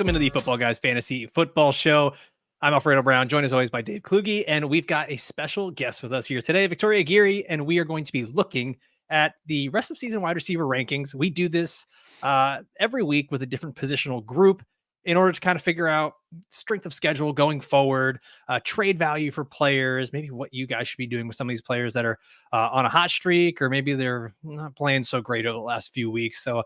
Welcome into the Football Guys Fantasy Football Show. I'm Alfredo Brown, joined as always by Dave Kluge, and we've got a special guest with us here today, Victoria Geary, and we are going to be looking at the rest of season wide receiver rankings. We do this every week with a different positional group in order to kind of figure out strength of schedule going forward, trade value for players, maybe what you guys should be doing with some of these players that are on a hot streak, or maybe they're not playing so great over the last few weeks. So,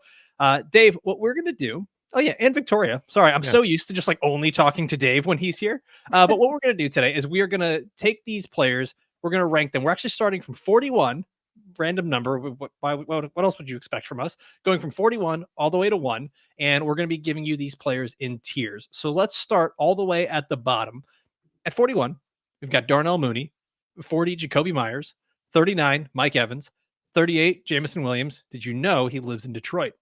Dave, what we're going to do. Oh, yeah. And Victoria. Sorry. I'm so used to just like only talking to Dave when he's here. But what we're going to do today is we are going to take these players. We're going to rank them. We're actually starting from 41, random number. What else would you expect from us? Going from 41 all the way to 1. And we're going to be giving you these players in tiers. So let's start all the way at the bottom. At 41, we've got Darnell Mooney, 40, Jacoby Myers, 39, Mike Evans, 38, Jamison Williams. Did you know he lives in Detroit?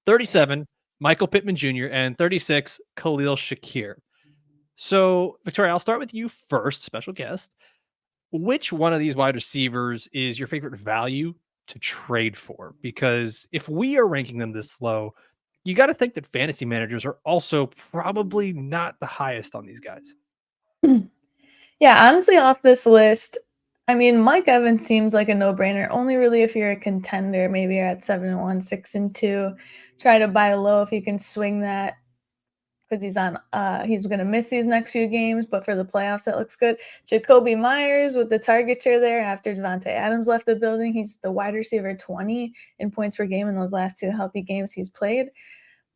37, Michael Pittman Jr., and 36, Khalil Shakir. So, Victoria, I'll start with you first, special guest. Which one of these wide receivers is your favorite value to trade for? Because if we are ranking them this low, you got to think that fantasy managers are also probably not the highest on these guys. Yeah, honestly, off this list, I mean, Mike Evans seems like a no-brainer, only really if you're a contender. Maybe you're at 7-1, 6-2. Try to buy low if you can swing that, because he's going to miss these next few games, but for the playoffs, that looks good. Jacoby Myers with the target share there after Devontae Adams left the building. He's the wide receiver 20 in points per game in those last two healthy games he's played.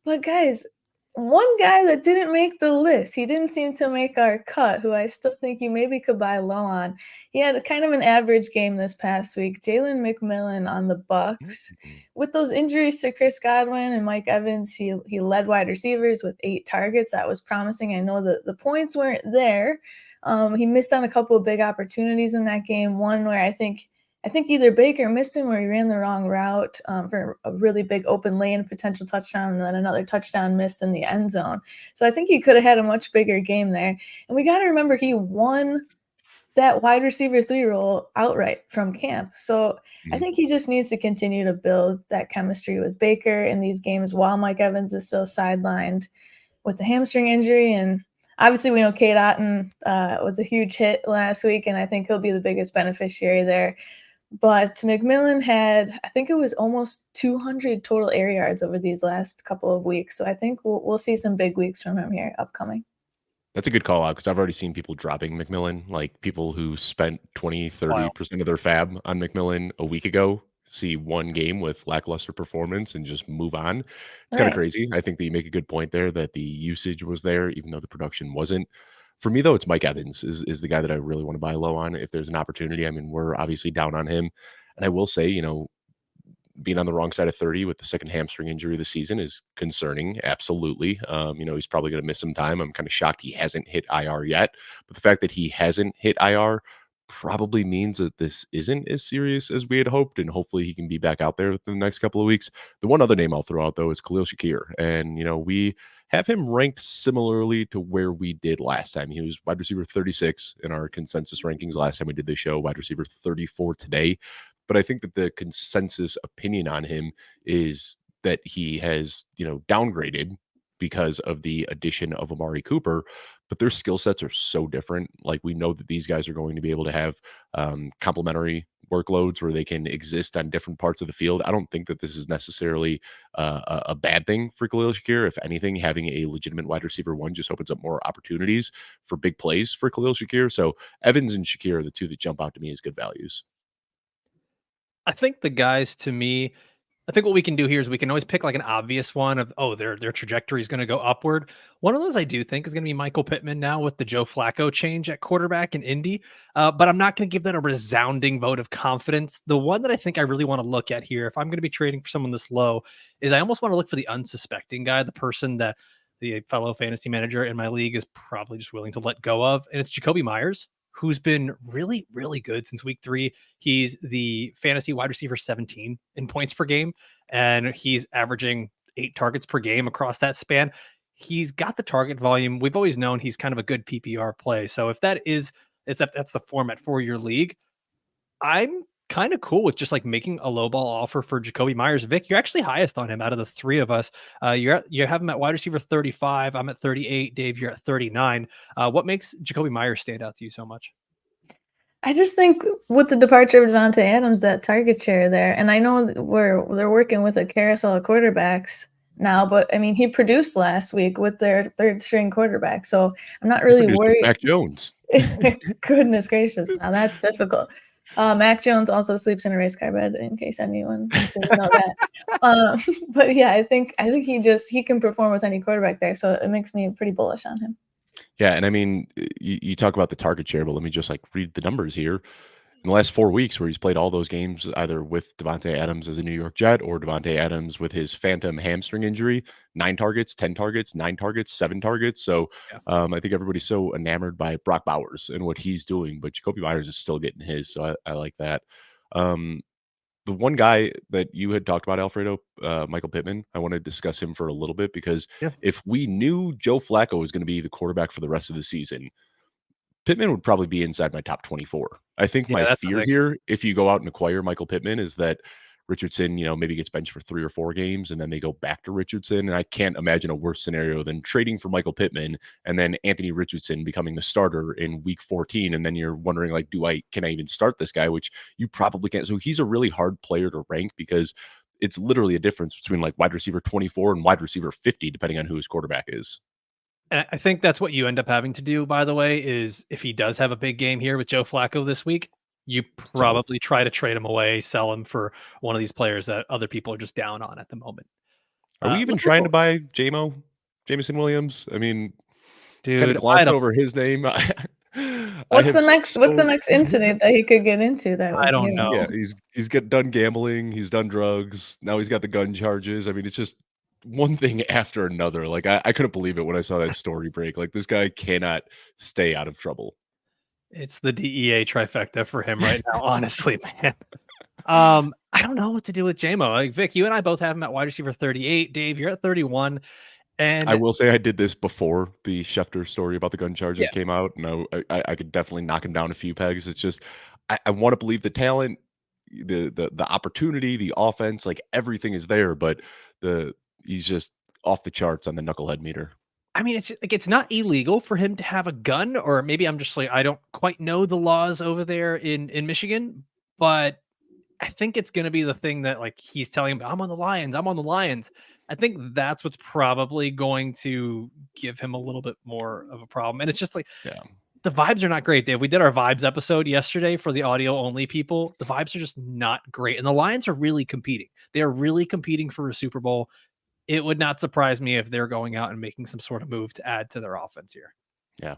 But guys, one guy that didn't make the list, he didn't seem to make our cut, who I still think you maybe could buy low on. He had kind of an average game this past week. Jalen McMillan on the Bucks. With those injuries to Chris Godwin and Mike Evans, he led wide receivers with 8 targets. That was promising. I know that the points weren't there. He missed on a couple of big opportunities in that game. One where I think either Baker missed him or he ran the wrong route for a really big open lane, potential touchdown, and then another touchdown missed in the end zone. So I think he could have had a much bigger game there. And we got to remember he won that wide receiver 3 role outright from camp. So I think he just needs to continue to build that chemistry with Baker in these games while Mike Evans is still sidelined with the hamstring injury. And obviously we know Cade Otton was a huge hit last week, and I think he'll be the biggest beneficiary there. But McMillan had, I think it was almost 200 total air yards over these last couple of weeks. So I think we'll see some big weeks from him here upcoming. That's a good call out, because I've already seen people dropping McMillan, like people who spent 20, 30% of their fab on McMillan a week ago, see one game with lackluster performance and just move on. It's kind of crazy. I think that you make a good point there that the usage was there, even though the production wasn't. For me, though, it's Mike Evans is the guy that I really want to buy low on if there's an opportunity. I mean, we're obviously down on him. And I will say, being on the wrong side of 30 with the second hamstring injury of the season is concerning. Absolutely. He's probably going to miss some time. I'm kind of shocked he hasn't hit IR yet. But the fact that he hasn't hit IR probably means that this isn't as serious as we had hoped, and hopefully he can be back out there within the next couple of weeks. The one other name I'll throw out, though, is Khalil Shakir. And, we have him ranked similarly to where we did last time. He was wide receiver 36 in our consensus rankings last time we did the show, wide receiver 34 today. But I think that the consensus opinion on him is that he has, downgraded because of the addition of Amari Cooper, but their skill sets are so different. Like, we know that these guys are going to be able to have complementary workloads where they can exist on different parts of the field. I don't think that this is necessarily a bad thing for Khalil Shakir. If anything, having a legitimate wide receiver 1 just opens up more opportunities for big plays for Khalil Shakir. So Evans and Shakir are the two that jump out to me as good values. I think the guys, to me, I think what we can do here is we can always pick like an obvious one of, their trajectory is going to go upward. One of those I do think is going to be Michael Pittman now with the Joe Flacco change at quarterback in Indy. But I'm not going to give that a resounding vote of confidence. The one that I think I really want to look at here, if I'm going to be trading for someone this low, is I almost want to look for the unsuspecting guy, the person that the fellow fantasy manager in my league is probably just willing to let go of. And it's Jacoby Myers, who's been really, really good since week 3. He's the fantasy wide receiver 17 in points per game, and he's averaging 8 targets per game across that span. He's got the target volume. We've always known he's kind of a good PPR play. So if that's the format for your league, I'm kind of cool with just like making a low ball offer for Jacoby Myers. Vic, you're actually highest on him out of the three of us. You have him at wide receiver 35. I'm at 38. Dave, you're at 39. What makes Jacoby Myers stand out to you so much? I just think with the departure of Devontae Adams, that target share there, and I know they're working with a carousel of quarterbacks now, but I mean, he produced last week with their third string quarterback, so I'm not really worried. Mac Jones. Goodness gracious, now that's difficult. Mac Jones also sleeps in a race car bed, in case anyone didn't know that. But yeah, I think he can perform with any quarterback there, so it makes me pretty bullish on him. Yeah, and I mean, you talk about the target share, but let me just like read the numbers here. In the last 4 weeks, where he's played all those games, either with Devontae Adams as a New York Jet or Devontae Adams with his phantom hamstring injury, 9 targets, 10 targets, 9 targets, 7 targets. So Yeah. I think everybody's so enamored by Brock Bowers and what he's doing, but Jacoby Myers is still getting his. So I like that. The one guy that you had talked about, Alfredo, Michael Pittman, I want to discuss him for a little bit because Yeah. if we knew Joe Flacco was going to be the quarterback for the rest of the season, Pittman would probably be inside my top 24. I think my That's the fear thing. here, if you go out and acquire Michael Pittman, is that Richardson, maybe gets benched for 3 or 4 games and then they go back to Richardson. And I can't imagine a worse scenario than trading for Michael Pittman and then Anthony Richardson becoming the starter in week 14. And then you're wondering, like, can I even start this guy? Which you probably can't. So he's a really hard player to rank because it's literally a difference between like wide receiver 24 and wide receiver 50, depending on who his quarterback is. And I think that's what you end up having to do, by the way, is if he does have a big game here with Joe Flacco this week, you probably try to trade him away, sell him for one of these players that other people are just down on at the moment. Are we even Let's trying to buy Jameson Williams? I mean, kind dude, of I glossed don't over his name. What's the next incident that he could get into that I would, don't know. Yeah, he's done gambling, he's done drugs, now he's got the gun charges. I mean, it's just one thing after another. Like I couldn't believe it when I saw that story break. Like this guy cannot stay out of trouble. It's the DEA trifecta for him right now, honestly, man. I don't know what to do with JMO. Like Vic, you and I both have him at wide receiver 38. Dave, you're at 31. And I will say I did this before the Schefter story about the gun charges Yeah. came out, and I could definitely knock him down a few pegs. It's just I want to believe the talent, the opportunity, the offense, like everything is there, but he's just off the charts on the knucklehead meter. I mean, it's like it's not illegal for him to have a gun, or maybe I'm just like I don't quite know the laws over there in Michigan, but I think it's going to be the thing that like he's telling him, I'm on the Lions. I'm on the Lions. I think that's what's probably going to give him a little bit more of a problem. And it's just like, Yeah. the vibes are not great, Dave. We did our vibes episode yesterday for the audio only people. The vibes are just not great. And the Lions are really competing. They are really competing for a Super Bowl. It would not surprise me if they're going out and making some sort of move to add to their offense here. Yeah.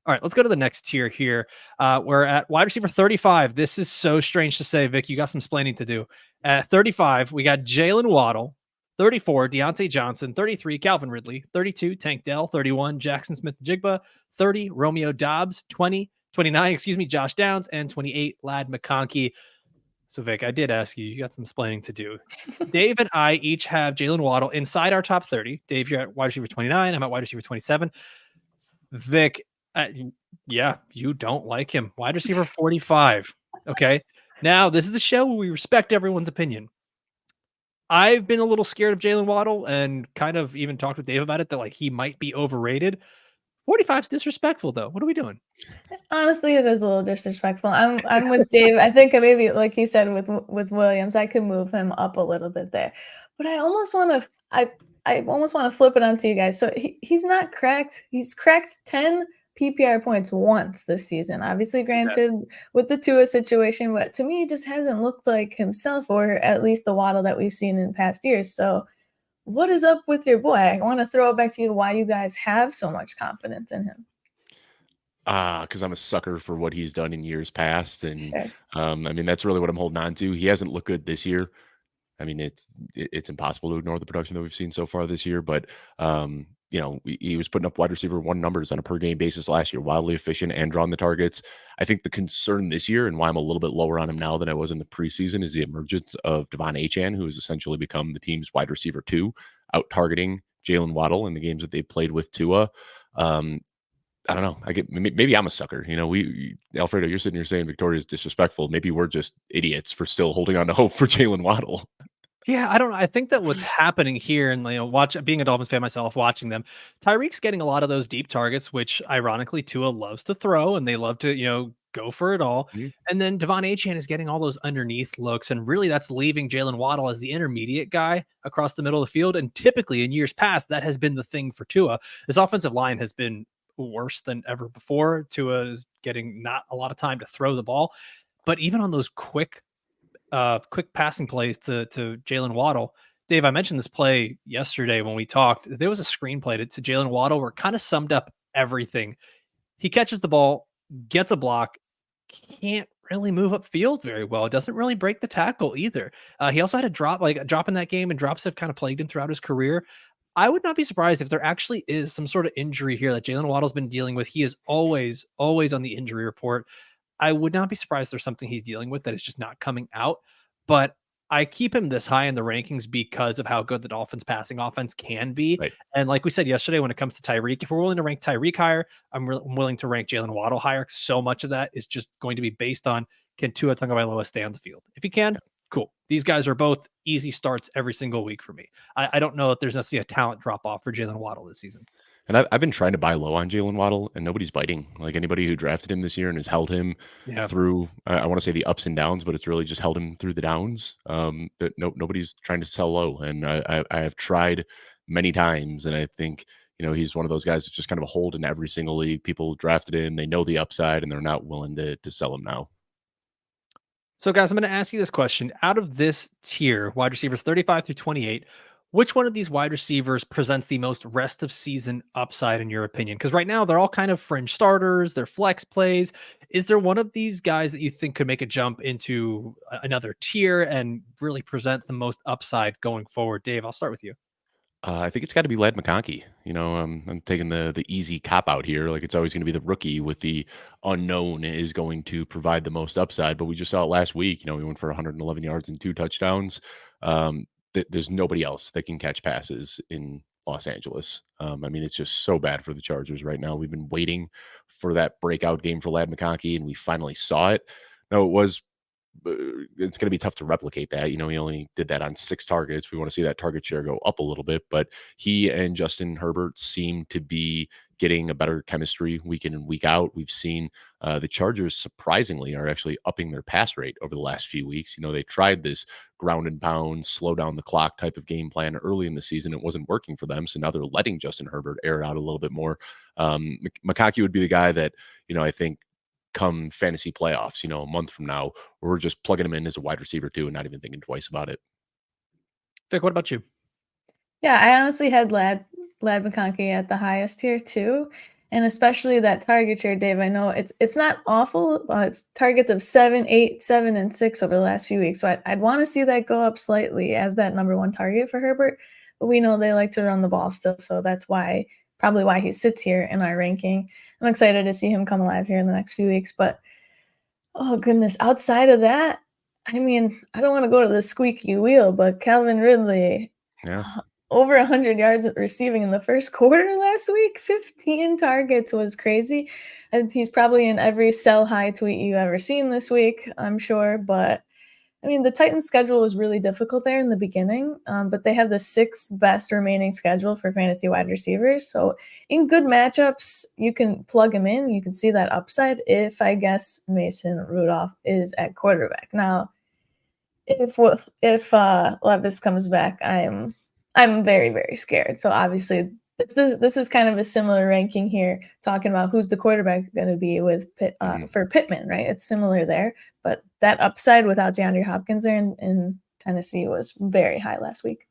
All right, let's go to the next tier here. We're at wide receiver 35. This is so strange to say, Vic. You got some splaining to do. At 35, we got Jalen Waddle. 34, Deontay Johnson. 33, Calvin Ridley. 32, Tank Dell. 31, Jackson Smith-Njigba. 30, Romeo Dobbs. 29, Josh Downs. And 28, Lad McConkey. So, Vic, I did ask you. You got some splaining to do. Dave and I each have Jalen Waddle inside our top 30. Dave, you're at wide receiver 29. I'm at wide receiver 27. Vic, yeah, you don't like him. Wide receiver 45. Okay. Now, this is a show where we respect everyone's opinion. I've been a little scared of Jalen Waddle and kind of even talked with Dave about it, that like he might be overrated. 45 is disrespectful, though. What are we doing? Honestly, it is a little disrespectful. I'm with Dave. I think maybe, like he said with Williams, I could move him up a little bit there. But I almost want to flip it onto you guys. So he's not cracked. He's cracked 10 PPR points once this season. Obviously, granted, with the Tua situation, but to me, it just hasn't looked like himself, or at least the Waddle that we've seen in past years. So what is up with your boy? I want to throw it back to you why you guys have so much confidence in him. Because I'm a sucker for what he's done in years past. And Sure. I mean, that's really what I'm holding on to. He hasn't looked good this year. I mean, it's impossible to ignore the production that we've seen so far this year, but he was putting up wide receiver 1 numbers on a per game basis last year, wildly efficient and drawing the targets. I think the concern this year, and why I'm a little bit lower on him now than I was in the preseason, is the emergence of Devon Achane, who has essentially become the team's wide receiver 2, out targeting Jalen Waddle in the games that they've played with Tua. I don't know. Maybe I'm a sucker. Alfredo, you're sitting here saying Victoria's disrespectful. Maybe we're just idiots for still holding on to hope for Jalen Waddle. Yeah, I don't know. I think that what's happening here, and being a Dolphins fan myself, watching them, Tyreek's getting a lot of those deep targets, which ironically Tua loves to throw, and they love to go for it all. Mhm. And then Devon Achane is getting all those underneath looks, and really that's leaving Jalen Waddle as the intermediate guy across the middle of the field. And typically in years past, that has been the thing for Tua. This offensive line has been worse than ever before. Tua is getting not a lot of time to throw the ball, but even on those quick passing plays to Jalen Waddle. Dave, I mentioned this play yesterday when we talked. There was a screenplay to Jalen Waddle where it kind of summed up everything. He catches the ball, gets a block, can't really move upfield very well. It doesn't really break the tackle either. He also had a drop in that game, and drops have kind of plagued him throughout his career. I would not be surprised if there actually is some sort of injury here that Jalen Waddle's been dealing with. He is always on the injury report. I would not be surprised there's something he's dealing with that is just not coming out. But I keep him this high in the rankings because of how good the Dolphins passing offense can be. Right. And like we said yesterday, when it comes to Tyreek, if we're willing to rank Tyreek higher, I'm willing to rank Jalen Waddle higher. So much of that is just going to be based on, can Tua Tagovailoa stay on the field? If he can, cool. These guys are both easy starts every single week for me. I don't know if there's necessarily a talent drop off for Jalen Waddle this season. And I've been trying to buy low on Jalen Waddle, and nobody's biting. Like anybody who drafted him this year and has held him through, I want to say the ups and downs, but it's really just held him through the downs. That nobody's trying to sell low, and I have tried many times, and I think he's one of those guys that's just kind of a hold in every single league. People drafted him, they know the upside, and they're not willing to sell him now. So, guys, I'm going to ask you this question. Out of this tier, wide receivers 35 through 28, which one of these wide receivers presents the most rest of season upside in your opinion? Because right now they're all kind of fringe starters, they're flex plays. Is there one of these guys that you think could make a jump into another tier and really present the most upside going forward? Dave, I'll start with you. I think it's got to be Lad McConkey. I'm taking the easy cop out here. Like it's always going to be the rookie with the unknown is going to provide the most upside. But we just saw it last week. He went for 111 yards and 2 touchdowns. There's nobody else that can catch passes in Los Angeles. It's just so bad for the Chargers right now. We've been waiting for that breakout game for Lad McConkey, and we finally saw it. No, it's going to be tough to replicate that. He only did that on 6 targets. We want to see that target share go up a little bit, but he and Justin Herbert seem to be getting a better chemistry week in and week out. We've seen the Chargers surprisingly are actually upping their pass rate over the last few weeks. They tried this ground and pound, slow down the clock type of game plan early in the season. It wasn't working for them. So now they're letting Justin Herbert air it out a little bit more. McConkey would be the guy that, I think, come fantasy playoffs, a month from now, we're just plugging him in as a wide receiver too and not even thinking twice about it. Vic, what about you? Yeah, I honestly had Lad McConkey at the highest tier too. And especially that target share, Dave. I know it's not awful. It's targets of 7, 8, 7, and 6 over the last few weeks. So I'd want to see that go up slightly as that number 1 target for Herbert. But we know they like to run the ball still. So that's probably why he sits here in our ranking. I'm excited to see him come alive here in the next few weeks. But, oh, goodness, outside of that, I don't want to go to the squeaky wheel, but Calvin Ridley, over 100 yards receiving in the first quarter last week, 15 targets was crazy. And he's probably in every sell high tweet you've ever seen this week, I'm sure. But the Titans' schedule was really difficult there in the beginning, but they have the 6th best remaining schedule for fantasy wide receivers. So in good matchups, you can plug him in. You can see that upside if, I guess, Mason Rudolph is at quarterback. Now, if Levis comes back, I'm very, very scared. So obviously, this is kind of a similar ranking here, talking about who's the quarterback going to be with for Pittman, right? It's similar there, but that upside without DeAndre Hopkins there in Tennessee was very high last week.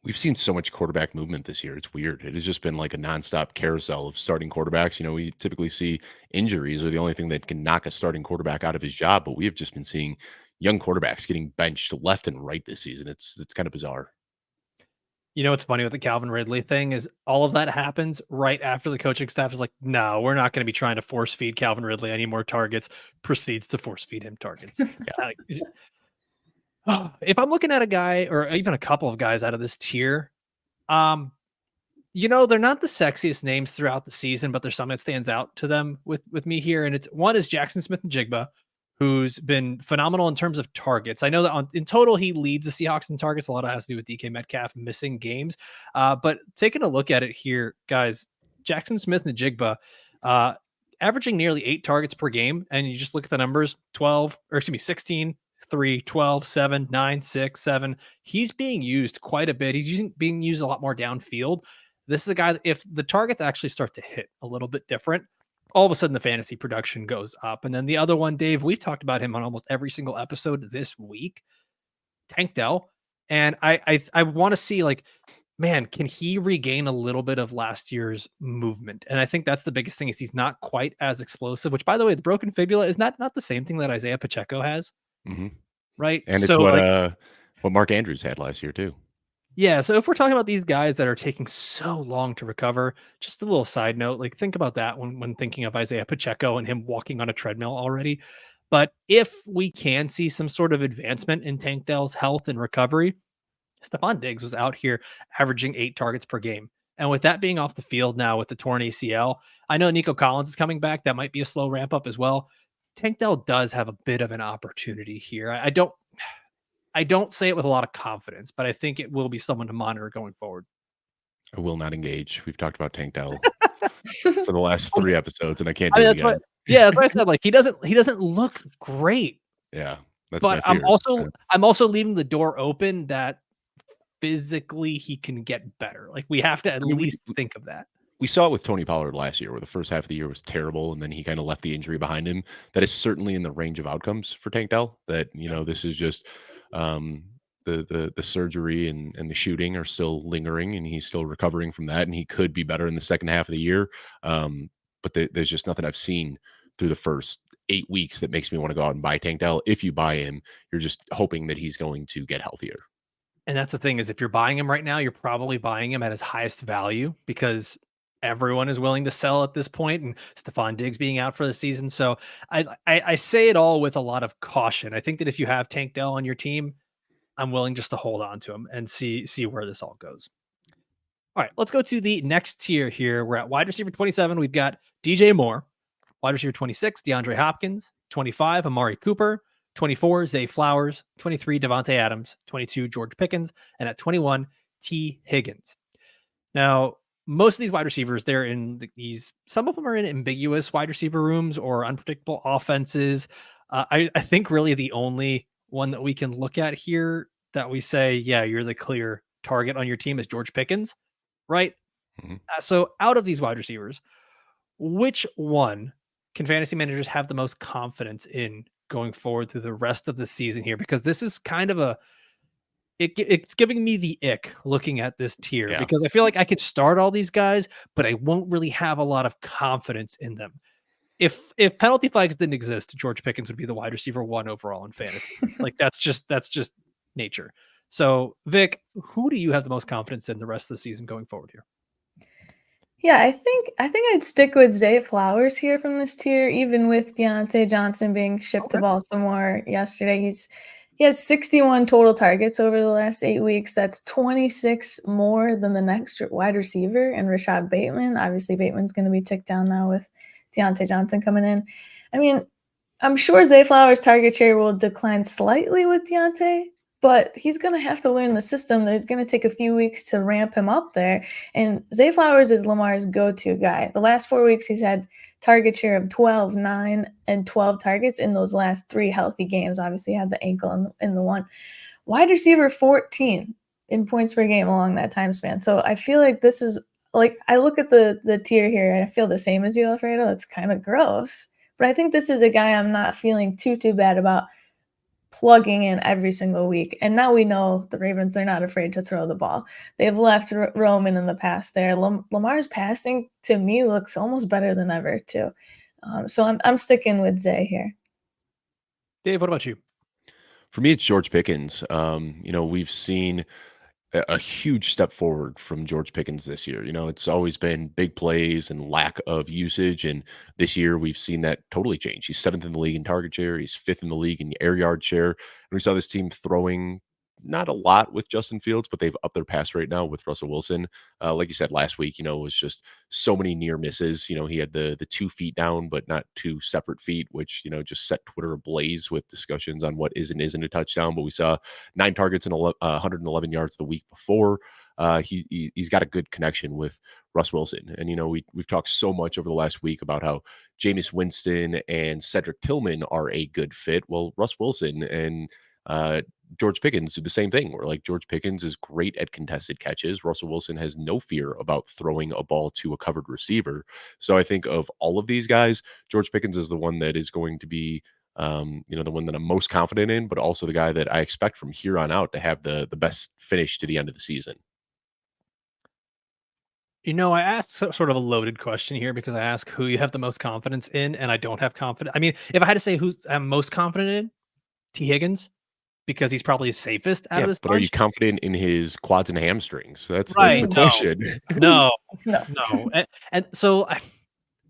We've seen so much quarterback movement this year. It's weird. It has just been like a nonstop carousel of starting quarterbacks. We typically see injuries are the only thing that can knock a starting quarterback out of his job, but we have just been seeing young quarterbacks getting benched left and right this season. It's kind of bizarre. What's funny with the Calvin Ridley thing is all of that happens right after the coaching staff is like, no, we're not going to be trying to force feed Calvin Ridley any more targets, proceeds to force feed him targets. If I'm looking at a guy or even a couple of guys out of this tier, They're not the sexiest names throughout the season, but there's something that stands out to them with me here. And it's one is Jackson Smith-Njigba, who's been phenomenal in terms of targets. I know that in total, he leads the Seahawks in targets. A lot of it has to do with DK Metcalf missing games. But taking a look at it here, guys, Jackson Smith-Njigba, averaging nearly 8 targets per game. And you just look at the numbers, 16, 3, 12, 7, 9, 6, 7. He's being used quite a bit. He's being used a lot more downfield. This is a guy that if the targets actually start to hit a little bit different, all of a sudden the fantasy production goes up. And then the other one, Dave, we've talked about him on almost every single episode this week, Tank Dell. And I want to see, like, man, can he regain a little bit of last year's movement? And I think that's the biggest thing is he's not quite as explosive, which, by the way, the broken fibula is not the same thing that Isaiah Pacheco has. Mm-hmm. Right. And it's what Mark Andrews had last year too. Yeah, so if we're talking about these guys that are taking so long to recover, just a little side note, like think about that when thinking of Isaiah Pacheco and him walking on a treadmill already. But if we can see some sort of advancement in Tank Dell's health and recovery, Stephon Diggs was out here averaging 8 targets per game. And with that being off the field now with the torn ACL, I know Nico Collins is coming back. That might be a slow ramp up as well. Tank Dell does have a bit of an opportunity here. I don't say it with a lot of confidence, but I think it will be someone to monitor going forward. I will not engage. We've talked about Tank Dell for the last 3 episodes, and I can't do it again. That's what I said. Like he doesn't look great. Yeah, that's but my fear. I'm also leaving the door open that physically he can get better. Like we have to at least think of that. We saw it with Tony Pollard last year, where the first half of the year was terrible, and then he kind of left the injury behind him. That is certainly in the range of outcomes for Tank Dell. That this is just the surgery and the shooting are still lingering, and he's still recovering from that, and he could be better in the second half of the year. But there's just nothing I've seen through the first 8 weeks that makes me want to go out and buy Tank Dell. If you buy him, you're just hoping that he's going to get healthier. And that's the thing is if you're buying him right now, you're probably buying him at his highest value because everyone is willing to sell at this point, and Stephon Diggs being out for the season. So I say it all with a lot of caution. I think that if you have Tank Dell on your team, I'm willing just to hold on to him and see where this all goes. All right, let's go to the next tier here. We're at wide receiver 27. We've got DJ Moore. Wide receiver 26, DeAndre Hopkins. 25, Amari Cooper. 24, Zay Flowers. 23, Devontae Adams. 22, George Pickens. And at 21, T. Higgins. Now, most of these wide receivers, they're in some of them are in ambiguous wide receiver rooms or unpredictable offenses. I think really the only one that we can look at here that we say, yeah, you're the clear target on your team is George Pickens, right? Mm-hmm. So out of these wide receivers, which one can fantasy managers have the most confidence in going forward through the rest of the season here? Because this is kind of it's giving me the ick looking at this tier because I feel like I could start all these guys, but I won't really have a lot of confidence in them. If penalty flags didn't exist, George Pickens would be the wide receiver 1 overall in fantasy. Like that's just nature. So Vic, who do you have the most confidence in the rest of the season going forward here? Yeah, I think I'd stick with Zay Flowers here from this tier, even with Deontay Johnson being shipped to Baltimore yesterday. He has 61 total targets over the last 8 weeks. That's 26 more than the next wide receiver and Rashad Bateman. Obviously, Bateman's going to be ticked down now with Deontay Johnson coming in. I mean, I'm sure Zay Flowers' target share will decline slightly with Deontay, but he's going to have to learn the system. There's going to take a few weeks to ramp him up there. And Zay Flowers is Lamar's go-to guy. The last 4 weeks, he's had target share of 12, 9, and 12 targets in those last 3 healthy games. Obviously, he had the ankle in the one. Wide receiver 14 in points per game along that time span. So I feel like this is, like, I look at the tier here and I feel the same as you, Alfredo. It's kind of gross. But I think this is a guy I'm not feeling too bad about plugging in every single week. And now we know the Ravens, they're not afraid to throw the ball. They've left Roman in the past there. Lamar's passing, to me, looks almost better than ever, too. So I'm sticking with Zay here. Dave, what about you? For me, it's George Pickens. We've seen a huge step forward from George Pickens this year. It's always been big plays and lack of usage. And this year we've seen that totally change. He's 7th in the league in target share. He's 5th in the league in air yard share. And we saw this team throwing not a lot with Justin Fields, but they've upped their pass rate now with Russell Wilson. Like you said last week, it was just so many near misses. He had the 2 feet down, but not 2 separate feet, which, just set Twitter ablaze with discussions on what is and isn't a touchdown. But we saw 9 targets and 111 yards the week before. He's got a good connection with Russ Wilson. And, we've talked so much over the last week about how Jameis Winston and Cedric Tillman are a good fit. Well, Russ Wilson and George Pickens do the same thing, where like George Pickens is great at contested catches. Russell Wilson has no fear about throwing a ball to a covered receiver. So I think of all of these guys, George Pickens is the one that is going to be the one that I'm most confident in, but also the guy that I expect from here on out to have the best finish to the end of the season. I asked sort of a loaded question here because I ask who you have the most confidence in, and I don't have confidence. I mean, if I had to say who I'm most confident in, T. Higgins, because he's probably safest out of this but are you bunch. confident in his quads and hamstrings? That's Right. the question. No. No. And so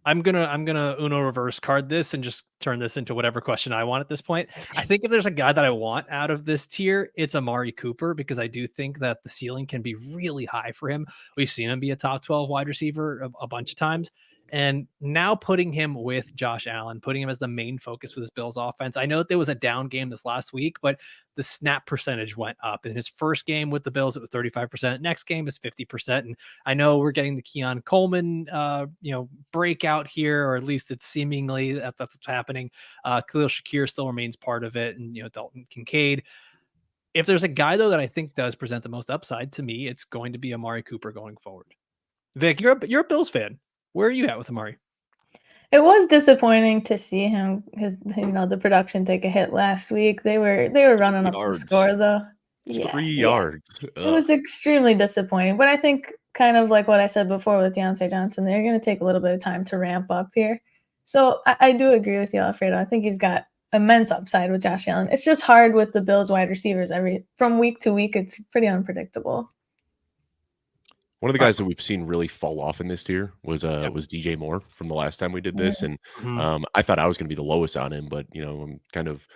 I'm gonna Uno reverse card this and just turn this into whatever question I want at this point. I think if there's a guy that I want out of this tier, it's Amari Cooper, because I do think that the ceiling can be really high for him. We've seen him be a top 12 wide receiver a bunch of times. And now putting him with Josh Allen, putting him as the main focus for this Bills offense. I know that there was a down game this last week, but the snap percentage went up. In his first game with the Bills, it was 35%. Next game is 50%. And I know we're getting the Keon Coleman, breakout here, or at least it's seemingly that's what's happening. Khalil Shakir still remains part of it, and Dalton Kincaid. If there's a guy though that I think does present the most upside to me, it's going to be Amari Cooper going forward. Vic, you're a Bills fan. Where are you at with Amari? It was disappointing to see him, the production take a hit last week. They were running up the score though. 3 yards. It was extremely disappointing. But I think, kind of like what I said before with Deontay Johnson, they're going to take a little bit of time to ramp up here. So I do agree with you, Alfredo. I think he's got immense upside with Josh Allen. It's just hard with the Bills wide receivers. From week to week, it's pretty unpredictable. One of the guys that we've seen really fall off in this tier was DJ Moore from the last time we did this, and I thought I was going to be the lowest on him, but I'm kind of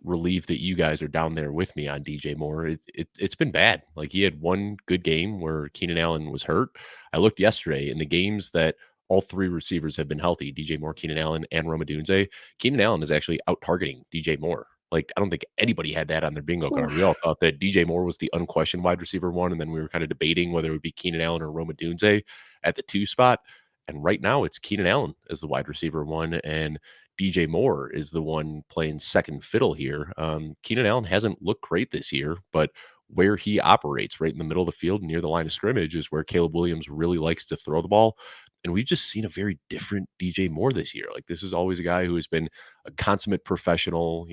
relieved that you guys are down there with me on DJ Moore. It's been bad. Like, he had one good game where Keenan Allen was hurt. I looked yesterday in the games that all 3 receivers have been healthy: DJ Moore, Keenan Allen, and Rome Odunze. Keenan Allen is actually out targeting DJ Moore. Like, I don't think anybody had that on their bingo card. We all thought that DJ Moore was the unquestioned wide receiver 1, and then we were kind of debating whether it would be Keenan Allen or Rome Odunze at the 2 spot. And right now it's Keenan Allen as the wide receiver 1, and DJ Moore is the one playing second fiddle here. Keenan Allen hasn't looked great this year, but where he operates, right in the middle of the field near the line of scrimmage, is where Caleb Williams really likes to throw the ball. And we've just seen a very different DJ Moore this year. Like, this is always a guy who has been a consummate professional,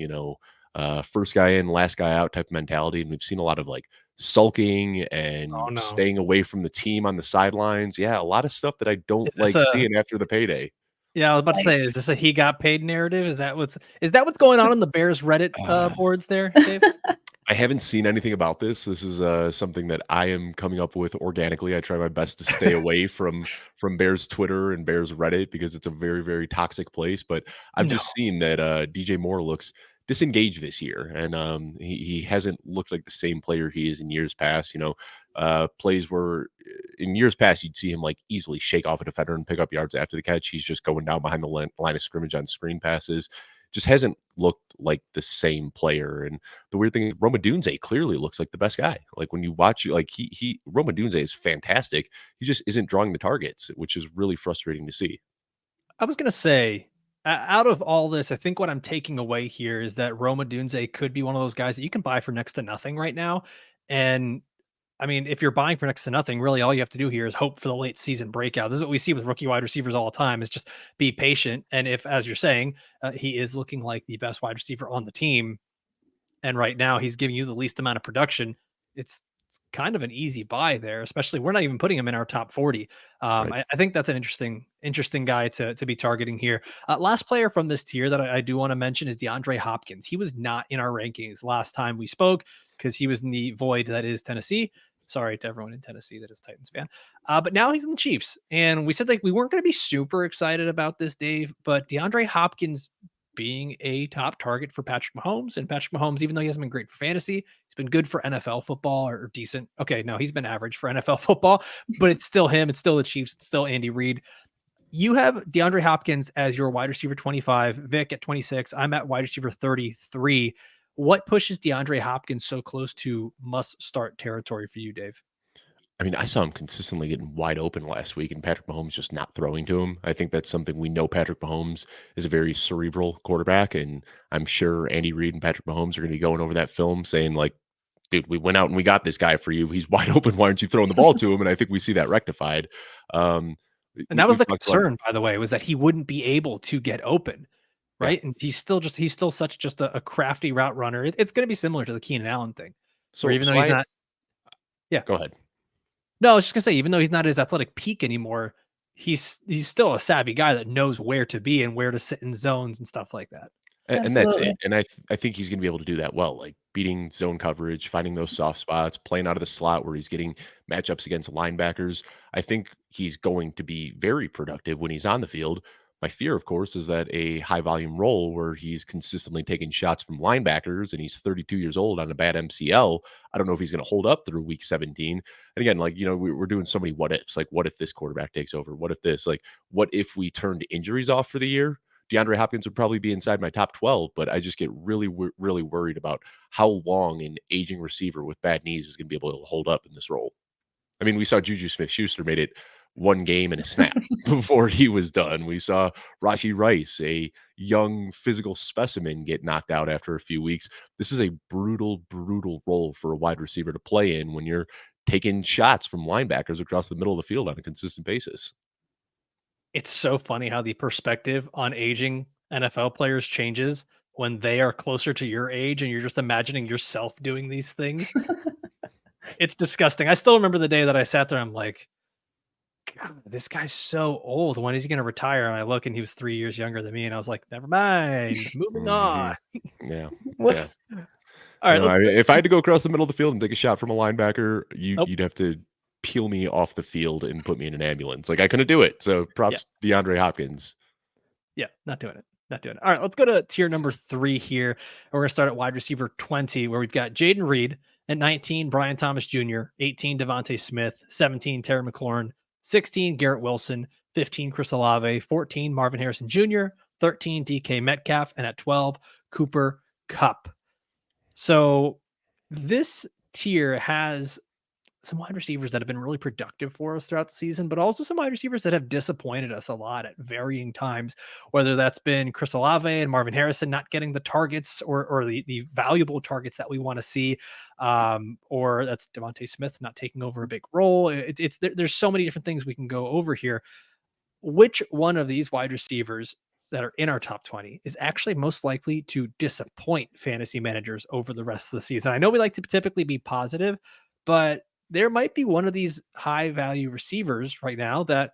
first guy in, last guy out type of mentality. And we've seen a lot of like sulking and staying away from the team on the sidelines. Yeah, a lot of stuff that I don't like seeing after the payday. Yeah, I was about to say, is this a he got paid narrative? Is that what's going on the Bears Reddit boards there, Dave? I haven't seen anything about this. This is something that I am coming up with organically. I try my best to stay away from Bears Twitter and Bears Reddit because it's a very, very toxic place. But I've just seen that DJ Moore looks disengaged this year, and he hasn't looked like the same player he is in years past. Plays where in years past you'd see him like easily shake off a defender and pick up yards after the catch. He's just going down behind the line of scrimmage on screen passes. Just hasn't looked like the same player. And the weird thing is, Rome Odunze clearly looks like the best guy. Like, when you watch, like, Rome Odunze is fantastic. He just isn't drawing the targets, which is really frustrating to see. I was gonna say, out of all this, I think what I'm taking away here is that Rome Odunze could be one of those guys that you can buy for next to nothing right now. And I mean, if you're buying for next to nothing, really all you have to do here is hope for the late season breakout. This is what we see with rookie wide receivers all the time, is just be patient. And if, as you're saying, he is looking like the best wide receiver on the team, and right now he's giving you the least amount of production, it's kind of an easy buy there, especially we're not even putting him in our top 40. Right. I think that's an interesting guy to be targeting here. Last player from this tier that I do want to mention is DeAndre Hopkins. He was not in our rankings last time we spoke because he was in the void that is Tennessee. Sorry to everyone in Tennessee that is a Titans fan. But now he's in the Chiefs. And we said like we weren't going to be super excited about this, Dave, but DeAndre Hopkins being a top target for Patrick Mahomes. And Patrick Mahomes, even though he hasn't been great for fantasy, he's been good for NFL football or decent. Okay, no, he's been average for NFL football, but it's still him. It's still the Chiefs. It's still Andy Reid. You have DeAndre Hopkins as your wide receiver 25, Vic at 26. I'm at wide receiver 33. What pushes DeAndre Hopkins so close to must start territory for you, Dave? I mean, I saw him consistently getting wide open last week, and Patrick Mahomes just not throwing to him. I think that's something we know. Patrick Mahomes is a very cerebral quarterback, and I'm sure Andy Reid and Patrick Mahomes are going to be going over that film saying, like, dude, we went out and we got this guy for you. He's wide open. Why aren't you throwing the ball to him? And I think we see that rectified. And that was the concern, by the way, was that he wouldn't be able to get open, right? Yeah. And he's still such just a crafty route runner. It's going to be similar to the Keenan Allen thing. So even though he's not, go ahead. No, I was just gonna say, even though he's not at his athletic peak anymore, he's still a savvy guy that knows where to be and where to sit in zones and stuff like that. And that's it. And I think he's going to be able to do that well, like beating zone coverage, finding those soft spots, playing out of the slot where he's getting matchups against linebackers. I think he's going to be very productive when he's on the field. My fear, of course, is that a high volume role where he's consistently taking shots from linebackers and he's 32 years old on a bad MCL. I don't know if he's going to hold up through week 17. And again, like, you know, we're doing so many what ifs, like what if this quarterback takes over? What if this, like, what if we turned injuries off for the year? DeAndre Hopkins would probably be inside my top 12, but I just get really worried about how long an aging receiver with bad knees is going to be able to hold up in this role. I mean, we saw Juju Smith-Schuster made it one game and a snap before he was done. We saw Rashee Rice, a young physical specimen, get knocked out after a few weeks. This is a brutal role for a wide receiver to play in when you're taking shots from linebackers across the middle of the field on a consistent basis. It's so funny how the perspective on aging NFL players changes when they are closer to your age and you're just imagining yourself doing these things. It's disgusting. I still remember the day that I sat there. I'm like, God, this guy's so old. When is he going to retire? And I look and he was 3 years younger than me. And I was like, never mind. Moving on. Yeah. All right. No, if I had to go across the middle of the field and take a shot from a linebacker, you'd have to peel me off the field and put me in an ambulance. Like, I couldn't do it. So props DeAndre Hopkins. Yeah, not doing it. All right, let's go to tier number 3 here. We're going to start at wide receiver 20, where we've got Jaden Reed at 19, Brian Thomas Jr., 18, Devontae Smith, 17, Terry McLaurin, 16, Garrett Wilson, 15, Chris Olave, 14, Marvin Harrison Jr., 13, DK Metcalf, and at 12, Cooper Kupp. So this tier has some wide receivers that have been really productive for us throughout the season, but also some wide receivers that have disappointed us a lot at varying times, whether that's been Chris Olave and Marvin Harrison not getting the targets or the valuable targets that we want to see, or that's Devontae Smith not taking over a big role. There's so many different things we can go over here. Which one of these wide receivers that are in our top 20 is actually most likely to disappoint fantasy managers over the rest of the season? I know we like to typically be positive, but there might be one of these high value receivers right now that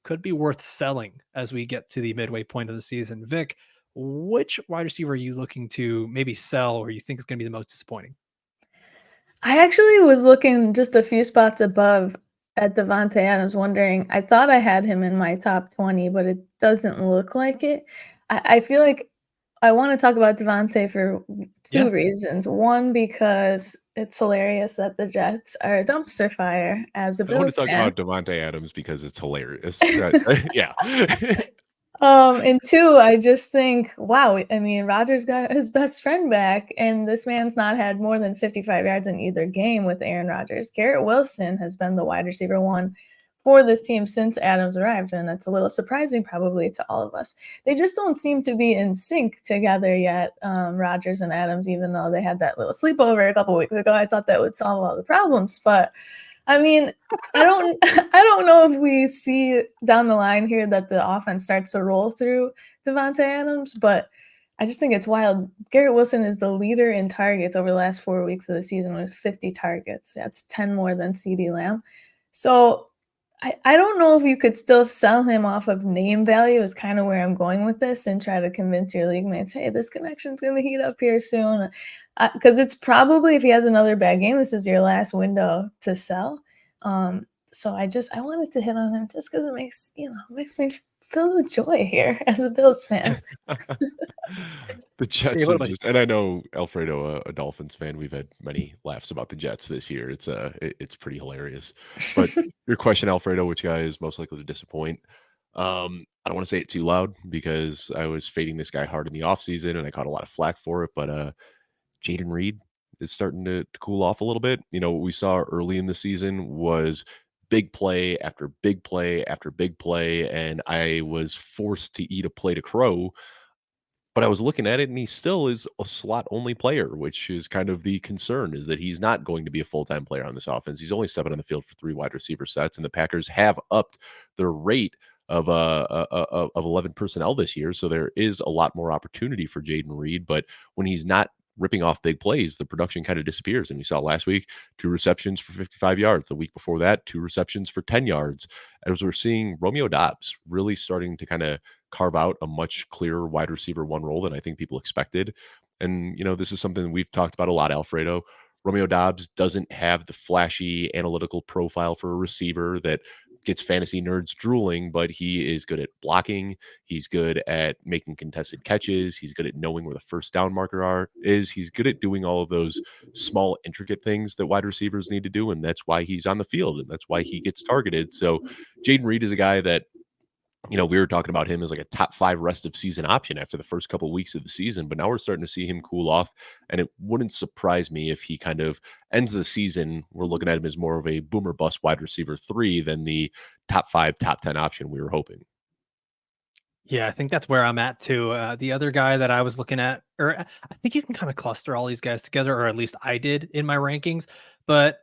could be worth selling as we get to the midway point of the season. Vic, which wide receiver are you looking to maybe sell or you think is going to be the most disappointing? I actually was looking just a few spots above at Davante Adams, wondering, I thought I had him in my top 20, but it doesn't look like it. I feel like I want to talk about Davante for two reasons. One, because it's hilarious that the Jets are a dumpster fire as a Bills fan. I want to talk about Davante Adams because it's hilarious. Yeah. And two, I just think, wow, I mean, Rodgers got his best friend back, and this man's not had more than 55 yards in either game with Aaron Rodgers. Garrett Wilson has been the wide receiver one for this team since Adams arrived, and that's a little surprising probably to all of us. They just don't seem to be in sync together yet, Rodgers and Adams, even though they had that little sleepover a couple weeks ago. I thought that would solve all the problems, but I mean, I don't know if we see down the line here that the offense starts to roll through Davante Adams, but I just think it's wild. Garrett Wilson is the leader in targets over the last 4 weeks of the season with 50 targets. That's 10 more than CeeDee Lamb. So I don't know if you could still sell him off of name value is kind of where I'm going with this, and try to convince your league mates, hey, this connection's going to heat up here soon. Because it's probably, if he has another bad game, this is your last window to sell. So I wanted to hit on him just because it makes me filled with joy here as a Bills fan. The Jets Dave, what are about you? just, and I know Alfredo, a Dolphins fan. We've had many laughs about the Jets this year. It's pretty hilarious. But your question, Alfredo, which guy is most likely to disappoint? I don't want to say it too loud because I was fading this guy hard in the offseason and I caught a lot of flack for it. But Jaden Reed is starting to cool off a little bit. You know, what we saw early in the season was big play after big play after big play, and I was forced to eat a plate of crow, but I was looking at it and he still is a slot only player, which is kind of the concern is that he's not going to be a full-time player on this offense. He's only stepping on the field for 3 wide receiver sets, and the Packers have upped their rate of 11 personnel this year. So there is a lot more opportunity for Jaden Reed, but when he's not ripping off big plays, the production kind of disappears. And we saw last week 2 receptions for 55 yards. The week before that, 2 receptions for 10 yards. As we're seeing Romeo Dobbs really starting to kind of carve out a much clearer wide receiver one role than I think people expected. And, you know, this is something we've talked about a lot, Alfredo. Romeo Dobbs doesn't have the flashy analytical profile for a receiver that gets fantasy nerds drooling, but he is good at blocking. He's good at making contested catches. He's good at knowing where the first down is. He's good at doing all of those small, intricate things that wide receivers need to do. And that's why he's on the field and that's why he gets targeted. So Jaden Reed is a guy that, you know, we were talking about him as like a top 5 rest of season option after the first couple of weeks of the season, but now we're starting to see him cool off. And it wouldn't surprise me if he kind of ends the season. We're looking at him as more of a boomer bust wide receiver 3 than the top 5, top 10 option we were hoping. Yeah, I think that's where I'm at too. The other guy that I was looking at, or I think you can kind of cluster all these guys together, or at least I did in my rankings. But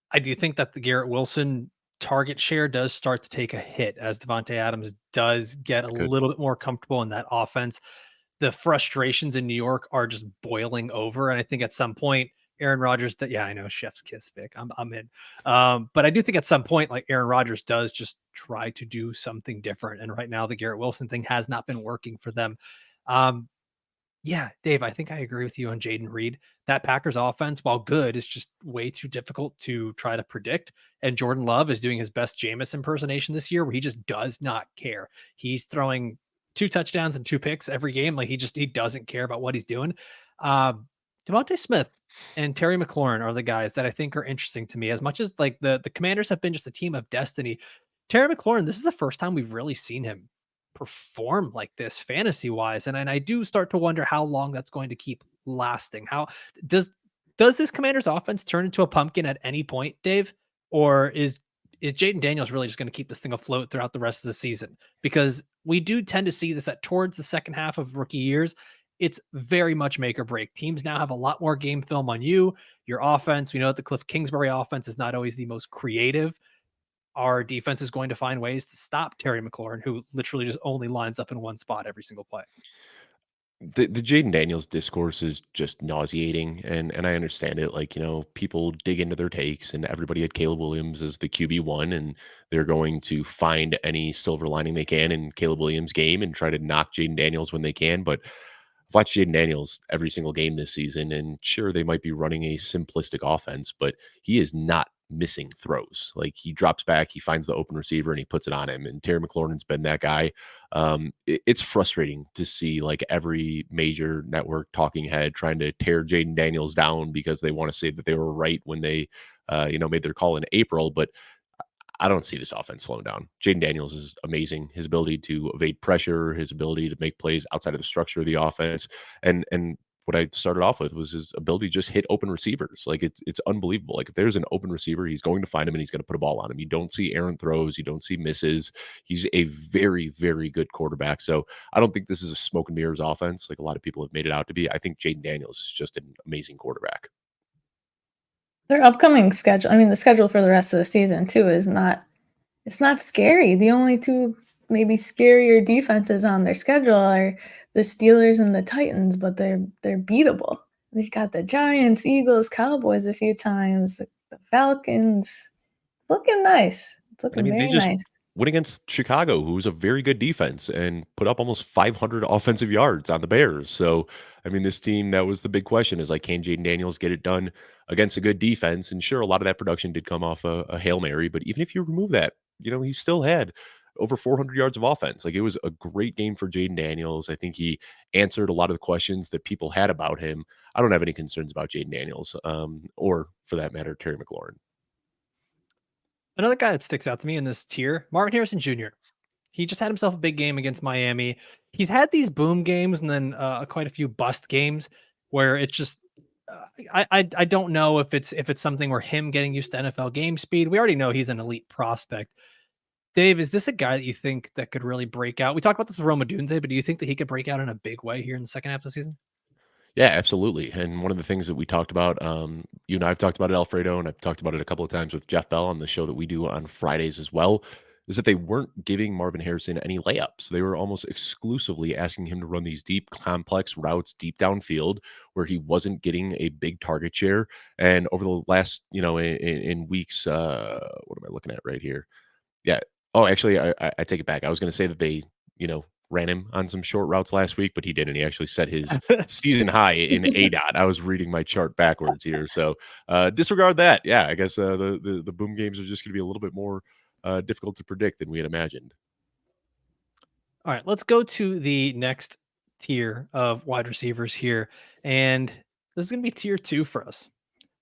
I do think that the Garrett Wilson target share does start to take a hit as Devontae Adams does get a Good. little bit more comfortable in that offense. The frustrations in New York are just boiling over, and I think at some point Aaron Rodgers. Yeah, I know, chef's kiss, Vic. I'm in. But I do think at some point, like Aaron Rodgers does just try to do something different. And right now, the Garrett Wilson thing has not been working for them. Um, yeah, Dave, I think I agree with you on Jaden Reed. That Packers offense, while good, is just way too difficult to try to predict. And Jordan Love is doing his best Jameis impersonation this year, where he just does not care. He's throwing 2 touchdowns and 2 picks every game. Like he doesn't care about what he's doing. Um, Devontae Smith and Terry McLaurin are the guys that I think are interesting to me. As much as like the Commanders have been just a team of destiny, Terry McLaurin, this is the first time we've really seen him perform like this fantasy wise, and I do start to wonder how long that's going to keep lasting. How does this Commanders offense turn into a pumpkin at any point, Dave? Or is Jaden Daniels really just going to keep this thing afloat throughout the rest of the season? Because we do tend to see this at towards the second half of rookie years. It's very much make or break. Teams now have a lot more game film on you, your offense. We know that the Cliff Kingsbury offense is not always the most creative. Our defense is going to find ways to stop Terry McLaurin, who literally just only lines up in one spot every single play. The Jaden Daniels discourse is just nauseating, and I understand it. Like, you know, people dig into their takes, and everybody had Caleb Williams as the QB1, and they're going to find any silver lining they can in Caleb Williams' game and try to knock Jaden Daniels when they can. But I've watched Jaden Daniels every single game this season, and sure, they might be running a simplistic offense, but he is not missing throws. Like, he drops back, he finds the open receiver, and he puts it on him. And Terry McLaurin's been that guy. It's frustrating to see like every major network talking head trying to tear Jaden Daniels down because they want to say that they were right when they, made their call in April. But I don't see this offense slowing down. Jaden Daniels is amazing. His ability to evade pressure, his ability to make plays outside of the structure of the offense, and what I started off with was his ability to just hit open receivers. Like, it's unbelievable. Like, if there's an open receiver, he's going to find him and he's going to put a ball on him. You don't see errant throws, you don't see misses. He's a very, very good quarterback. So I don't think this is a smoke and mirrors offense like a lot of people have made it out to be. I think Jaden Daniels is just an amazing quarterback. Their upcoming schedule, I mean, the schedule for the rest of the season too is not it's not scary. The only 2 maybe scarier defenses on their schedule are the Steelers and the Titans, but they're beatable. They've got the Giants, Eagles, Cowboys a few times, the Falcons. Looking nice. It's I looking mean, they very just nice. went against Chicago, who's a very good defense, and put up almost 500 offensive yards on the Bears. So, I mean, this team, that was the big question is like, can Jaden Daniels get it done against a good defense? And sure, a lot of that production did come off a Hail Mary, but even if you remove that, you know, he still had over 400 yards of offense. Like, it was a great game for Jaden Daniels. I think he answered a lot of the questions that people had about him. I don't have any concerns about Jaden Daniels, or for that matter, Terry McLaurin. Another guy that sticks out to me in this tier, Marvin Harrison Jr. He just had himself a big game against Miami. He's had these boom games and then quite a few bust games where it's just I don't know if it's something where him getting used to NFL game speed. We already know he's an elite prospect. Dave, is this a guy that you think that could really break out? We talked about this with Roma Dunze, but do you think that he could break out in a big way here in the second half of the season? Yeah, absolutely. And one of the things that we talked about, you and I've talked about it, Alfredo, and I've talked about it a couple of times with Jeff Bell on the show that we do on Fridays as well, is that they weren't giving Marvin Harrison any layups. They were almost exclusively asking him to run these deep, complex routes deep downfield where he wasn't getting a big target share. And over the last, in weeks, what am I looking at right here? Yeah. Oh, actually, I take it back. I was going to say that they, ran him on some short routes last week, but he didn't. He actually set his season high in ADOT. I was reading my chart backwards here, so disregard that. Yeah, I guess the boom games are just going to be a little bit more difficult to predict than we had imagined. All right, let's go to the next tier of wide receivers here, and this is going to be tier 2 for us.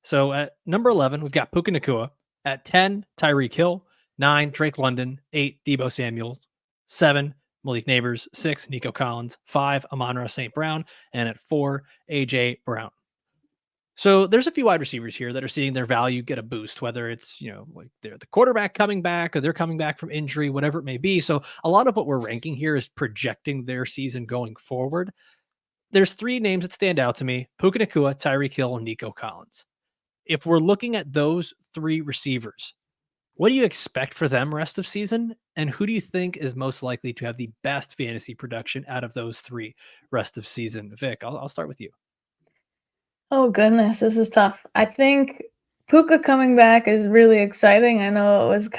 So at number 11, we've got Puka Nacua. At 10, Tyreek Hill. 9, Drake London. 8, Debo Samuels. 7, Malik Neighbors. 6, Nico Collins. 5, Amon-Ra St. Brown. And at 4, A.J. Brown. So there's a few wide receivers here that are seeing their value get a boost, whether it's, like they're the quarterback coming back or they're coming back from injury, whatever it may be. So a lot of what we're ranking here is projecting their season going forward. There's 3 names that stand out to me: Puka Nacua, Tyreek Hill, and Nico Collins. If we're looking at those 3 receivers, what do you expect for them rest of season? And who do you think is most likely to have the best fantasy production out of those 3 rest of season? Vic, I'll start with you. Oh goodness, this is tough. I think Puka coming back is really exciting. I know it was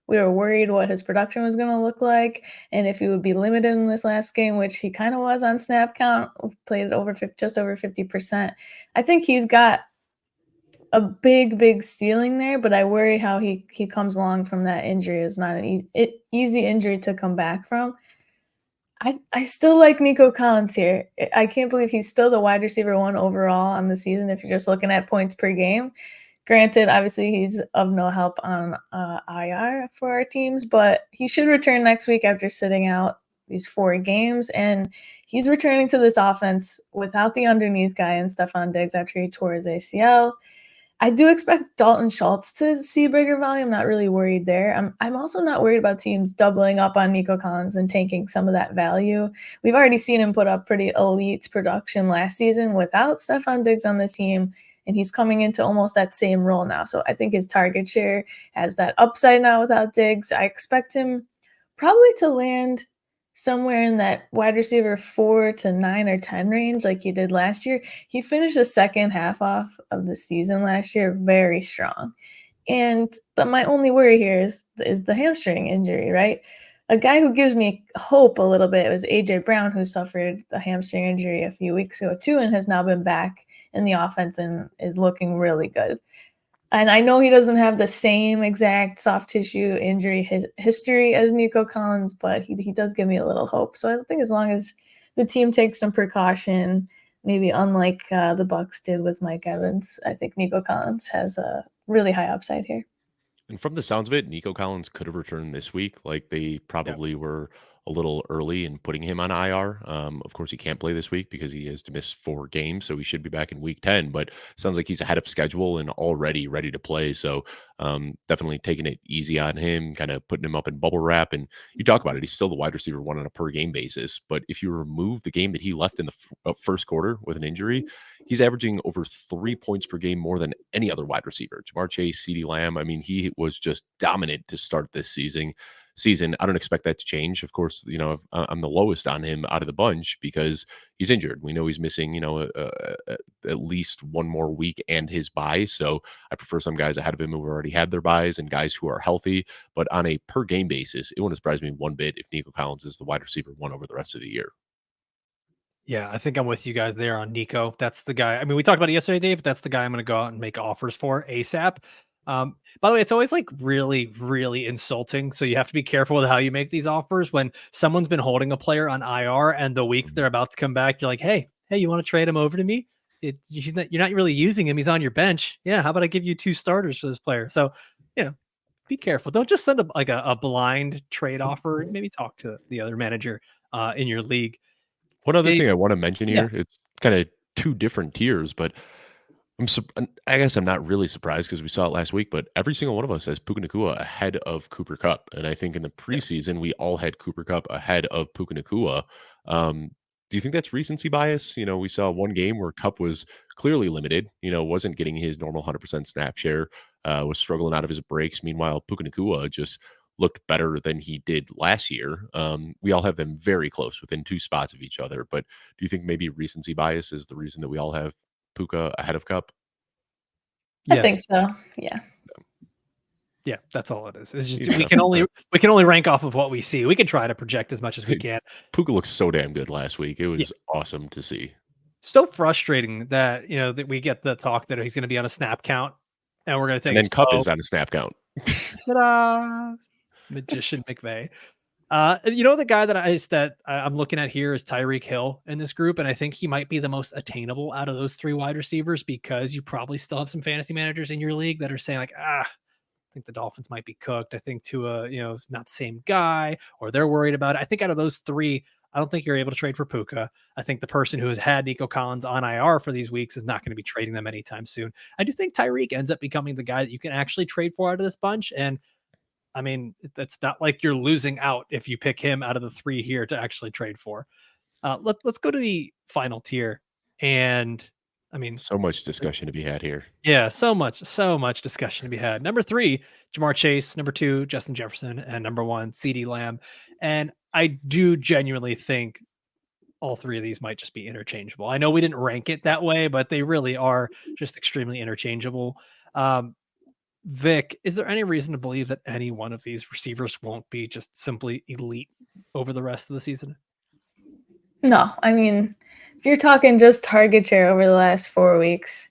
we were worried what his production was going to look like and if he would be limited in this last game, which he kind of was on snap count, played just over 50%. I think he's got a big ceiling there, but I worry how he comes along from that injury. It's not an easy injury to come back from. I still like Nico Collins here. I can't believe he's still the wide receiver 1 overall on the season if you're just looking at points per game. Granted, obviously he's of no help on IR for our teams, but he should return next week after sitting out these 4 games, and he's returning to this offense without the underneath guy and Stephon Diggs after he tore his ACL. I do expect Dalton Schultz to see bigger volume. Not really worried there. I'm also not worried about teams doubling up on Nico Collins and taking some of that value. We've already seen him put up pretty elite production last season without Stephon Diggs on the team, and he's coming into almost that same role now. So I think his target share has that upside now without Diggs. I expect him probably to land somewhere in that wide receiver 4 to 9 or 10 range like he did last year. He finished the second half off of the season last year very strong. But my only worry here is the hamstring injury, right? A guy who gives me hope a little bit was A.J. Brown, who suffered a hamstring injury a few weeks ago too and has now been back in the offense and is looking really good. And I know he doesn't have the same exact soft tissue injury history as Nico Collins, but he does give me a little hope. So I think as long as the team takes some precaution, maybe unlike the Bucs did with Mike Evans, I think Nico Collins has a really high upside here. And from the sounds of it, Nico Collins could have returned this week. Like, they probably were a little early in putting him on IR. Of course, he can't play this week because he has to miss 4 games, so he should be back in week 10. But sounds like he's ahead of schedule and already ready to play. So definitely taking it easy on him, kind of putting him up in bubble wrap. And you talk about it, he's still the wide receiver 1 on a per game basis. But if you remove the game that he left in the first quarter with an injury, he's averaging over 3 points per game more than any other wide receiver. Ja'Marr Chase, CeeDee Lamb. I mean, he was just dominant to start this season. I don't expect that to change. Of course, I'm the lowest on him out of the bunch because he's injured. We know he's missing, at least 1 more week and his bye. So I prefer some guys ahead of him who already had their byes and guys who are healthy. But on a per game basis, it wouldn't surprise me one bit if Nico Collins is the wide receiver 1 over the rest of the year. Yeah, I think I'm with you guys there on Nico. That's the guy. I mean, we talked about it yesterday, Dave. That's the guy I'm going to go out and make offers for ASAP. By the way, it's always like really, really insulting. So you have to be careful with how you make these offers. When someone's been holding a player on IR and the week they're about to come back, you're like, hey, you want to trade him over to me? You're not really using him. He's on your bench. Yeah. How about I give you 2 starters for this player? So, be careful. Don't just send a blind trade offer. Maybe talk to the other manager in your league. One other Dave, thing I want to mention yeah, here, it's kind of 2 different tiers, but I guess I'm not really surprised because we saw it last week, but every single one of us has Puka Nacua ahead of Cooper Kupp, and I think in the yeah. preseason, we all had Cooper Kupp ahead of Puka Nacua. Do you think that's recency bias? We saw one game where Kupp was clearly limited, wasn't getting his normal 100% snap share, was struggling out of his breaks. Meanwhile, Puka Nacua just looked better than he did last year. We all have them very close within 2 spots of each other, but do you think maybe recency bias is the reason that we all have Puka ahead of Kupp? I think Yes. so. Yeah. Yeah, that's all it is. It's just Yeah. we can only rank off of what we see. We can try to project as much as we can. Puka looks so damn good last week. It Yeah. was awesome to see. So frustrating that that we get the talk that he's going to be on a snap count, and we're going to take And then it Kupp slow. is on a snap count. Ta-da! Magician McVay. The guy that I'm looking at here is Tyreek Hill in this group, and I think he might be the most attainable out of those 3 wide receivers because you probably still have some fantasy managers in your league that are saying like, I think the Dolphins might be cooked. I think Tua, is not the same guy, or they're worried about it. I think out of those 3, I don't think you're able to trade for Puka. I think the person who has had Nico Collins on IR for these weeks is not going to be trading them anytime soon. I do think Tyreek ends up becoming the guy that you can actually trade for out of this bunch. And I mean, it's not like you're losing out if you pick him out of the 3 here to actually trade for. Let's go to the final tier. And I mean, So much discussion to be had here. yeah, so much discussion to be had. Number 3, Jamar Chase. Number 2, Justin Jefferson. And number 1, CeeDee Lamb. And I do genuinely think all 3 of these might just be interchangeable. I know we didn't rank it that way, but they really are just extremely interchangeable. Vic, is there any reason to believe that any one of these receivers won't be just simply elite over the rest of the season? No, I mean, if you're talking just target share over the last 4 weeks,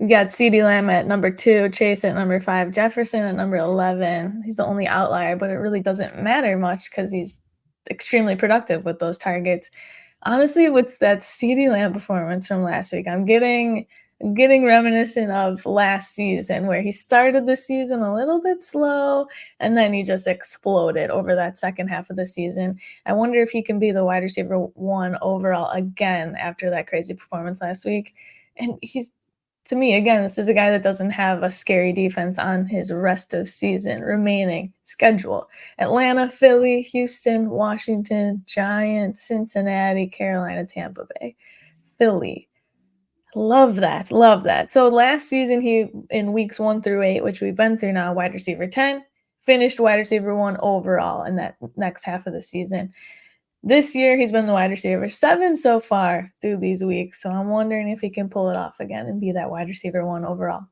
you got CeeDee Lamb at number 2, Chase at number 5, Jefferson at number 11. He's the only outlier, but it really doesn't matter much because he's extremely productive with those targets. Honestly, with that CeeDee Lamb performance from last week, I'm getting reminiscent of last season where he started the season a little bit slow and then he just exploded over that second half of the season. I wonder if he can be the wide receiver 1 overall again after that crazy performance last week. And to me, again, this is a guy that doesn't have a scary defense on his rest of season remaining schedule. Atlanta, Philly, Houston, Washington, Giants, Cincinnati, Carolina, Tampa Bay, Philly. Love that. Love that. So last season, he, in weeks 1 through 8, which we've been through now, wide receiver 10, finished wide receiver 1 overall in that next half of the season. This year, he's been the wide receiver 7 so far through these weeks. So I'm wondering if he can pull it off again and be that wide receiver 1 overall.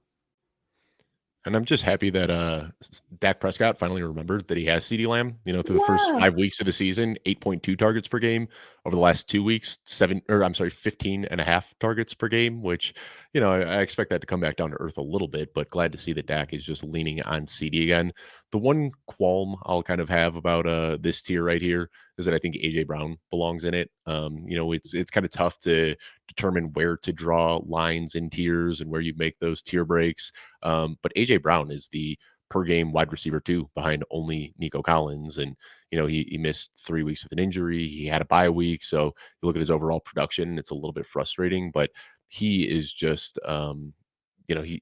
And I'm just happy that Dak Prescott finally remembered that he has CeeDee Lamb. Through the first 5 weeks of the season, 8.2 targets per game. Over the last 2 weeks, 15.5 targets per game, which, I expect that to come back down to earth a little bit, but glad to see that Dak is just leaning on CD again. The one qualm I'll kind of have about this tier right here is that I think AJ Brown belongs in it. It's kind of tough to determine where to draw lines in tiers and where you make those tier breaks. But AJ Brown is the per game wide receiver 2 behind only Nico Collins. And, he missed 3 weeks with an injury. He had a bye week. So you look at his overall production, it's a little bit frustrating, but he is just,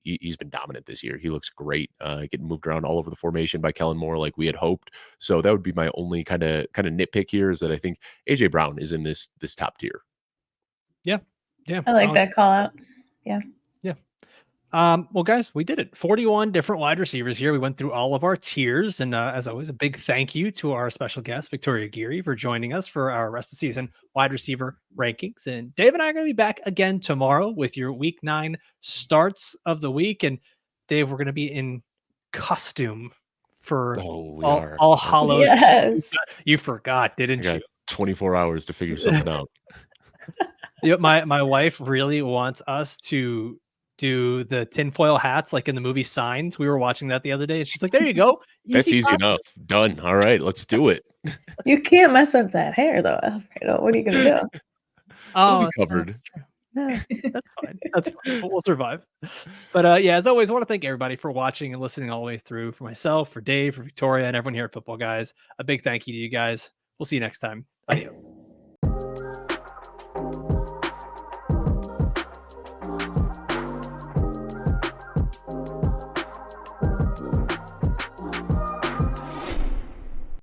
he's been dominant this year. He looks great, getting moved around all over the formation by Kellen Moore like we had hoped. So that would be my only kind of nitpick here, is that I think AJ Brown is in this top tier. Yeah. I like that call out. Yeah. Well, guys, we did it. 41 different wide receivers here. We went through all of our tiers. And as always, a big thank you to our special guest, Victoria Geary, for joining us for our rest of the season wide receiver rankings. And Dave and I are going to be back again tomorrow with your week 9 starts of the week. And Dave, we're going to be in costume for all Hallows. Yes. You forgot, didn't you? 24 hours to figure something out. My wife really wants us to do the tinfoil hats like in the movie Signs. We were watching that the other day. And she's like, there you go. That's easy class. enough. Done. All right, let's do it. You can't mess up that hair though, Alfredo. What are you gonna do? It'll Oh, be covered. that's true. Yeah, that's fine. That's fine. We'll survive. But yeah, as always, I want to thank everybody for watching and listening all the way through. For myself, for Dave, for Victoria, and everyone here at Football Guys, a big thank you to you guys. We'll see you next time. Adios.